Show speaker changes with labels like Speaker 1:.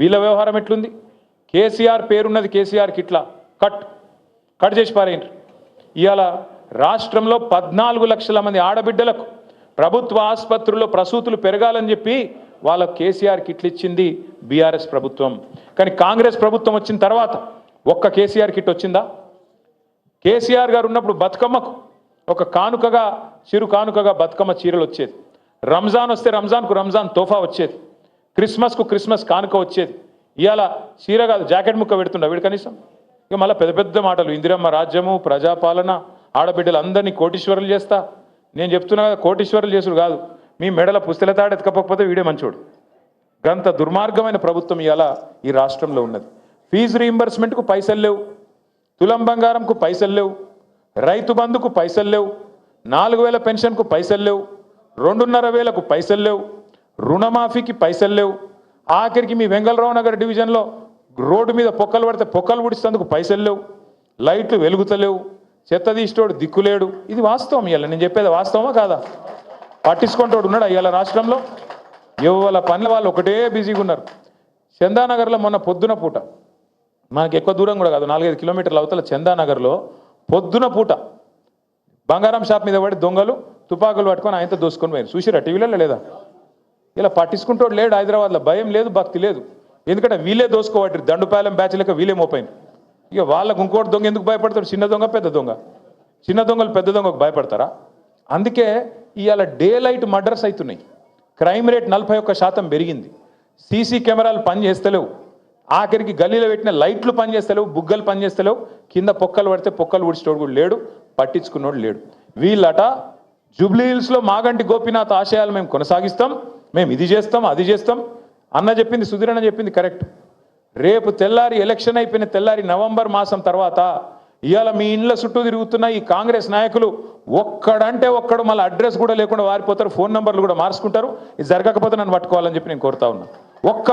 Speaker 1: వీళ్ళ వ్యవహారం ఎట్లుంది? కేసీఆర్ పేరున్నది కేసీఆర్ కిట్లా కట్ చేసి పారేయండి. ఇవాళ రాష్ట్రంలో 14 లక్షల మంది ఆడబిడ్డలకు ప్రభుత్వ ఆసుపత్రుల్లో ప్రసూతులు పెరగాలని చెప్పి వాళ్ళ కేసీఆర్ కిట్లు ఇచ్చింది బీఆర్ఎస్ ప్రభుత్వం. కానీ కాంగ్రెస్ ప్రభుత్వం వచ్చిన తర్వాత ఒక్క కేసీఆర్ కిట్ వచ్చిందా? కేసీఆర్ గారు ఉన్నప్పుడు బతుకమ్మకు ఒక కానుకగా చిరు కానుకగా బతుకమ్మ చీరలు వచ్చేది. రంజాన్ వస్తే రంజాన్కు రంజాన్ తోఫా వచ్చేది. క్రిస్మస్కు క్రిస్మస్ కానుక వచ్చేది. ఇవాళ చీర కాదు జాకెట్ ముక్క పెడుతుండ వీడు కనీసం. ఇక మళ్ళీ పెద్ద పెద్ద మాటలు, ఇందిరమ్మ రాజ్యము, ప్రజాపాలన, ఆడబిడ్డలు అందరినీ కోటీశ్వరులు చేస్తా. నేను చెప్తున్నా కదా, కోటీశ్వరులు చేసుడు కాదు, మీ మెడల పుస్తల తాడు ఎత్తుకపోకపోతే వీడే మంచోడు. గంత దుర్మార్గమైన ప్రభుత్వం ఇవాళ ఈ రాష్ట్రంలో ఉన్నది. ఫీజు రీయింబర్స్మెంట్కు పైసలు లేవు, తులం బంగారంకు పైసలు లేవు, రైతు బంధుకు పైసలు లేవు, 4000 పెన్షన్కు పైసలు లేవు, 2500కు పైసలు లేవు, రుణమాఫీకి పైసలు లేవు. ఆఖరికి మీ వెంగళరావు నగర్ డివిజన్లో రోడ్డు మీద పొక్కలు పడితే పొక్కలు ఉడిస్తేందుకు పైసలు లేవు, లైట్లు వెలుగుతలేవు, చెత్త తీసేటోడు దిక్కులేడు. ఇది వాస్తవం. ఇవాళ నేను చెప్పేది వాస్తవమా కాదా? పట్టించుకుంటోడు ఉన్నాడు ఇవాళ రాష్ట్రంలో? ఎవరి పనుల వాళ్ళు ఒకటే బిజీగా ఉన్నారు. చందానగర్లో మొన్న పొద్దున పూట, మనకి ఎక్కువ దూరం కూడా కాదు, 4-5 కిలోమీటర్ల అవతల చందానగర్లో పొద్దున పూట బంగారం షాప్ మీద పడి దొంగలు తుపాకులు పట్టుకొని ఆయనతో దోసుకొని పోయారు. చూసిరా టీవీలలో లేదా? ఇలా పట్టించుకుంటోడు లేడు హైదరాబాద్లో. భయం లేదు, భక్తి లేదు. ఎందుకంటే వీళ్ళే దోసుకోవట్రు, దండుపాలెం బ్యాచ్ లెక్క వీళ్ళే మోపోయింది. ఇక వాళ్ళకు ఇంకోటి దొంగ ఎందుకు భయపడతాడు? చిన్న దొంగ పెద్ద దొంగ. చిన్న దొంగలు పెద్ద దొంగకు భయపడతారా? అందుకే ఇవాళ డే లైట్ మర్డర్స్ అవుతున్నాయి. క్రైమ్ రేట్ 41% పెరిగింది. సీసీ కెమెరాలు పనిచేస్తలేవు. ఆఖరికి గల్లీలో పెట్టిన లైట్లు పనిచేస్తలేవు, బుగ్గలు పనిచేస్తలేవు. కింద పొక్కలు పడితే పొక్కలు ఊడ్చేటోడు కూడా లేడు, పట్టించుకున్నోడు లేడు. వీళ్ళట జూబ్లీ హిల్స్లో మాగంటి గోపీనాథ్ ఆశయాలు మేము కొనసాగిస్తాం, మేము ఇది చేస్తాం అది చేస్తాం అన్న చెప్పింది, సుధీర్ అన్న చెప్పింది కరెక్ట్. రేపు తెల్లారి ఎలక్షన్ అయిపోయిన తెల్లారి నవంబర్ మాసం తర్వాత ఇవాళ మీ ఇండ్ల చుట్టూ తిరుగుతున్న ఈ కాంగ్రెస్ నాయకులు ఒక్కడంటే ఒక్కడు మళ్ళీ అడ్రస్ కూడా లేకుండా వారిపోతారు, ఫోన్ నంబర్లు కూడా మార్చుకుంటారు. ఇది జరగకపోతే నన్ను పట్టుకోవాలని చెప్పి నేను కోరుతా ఉన్నా. ఒక్క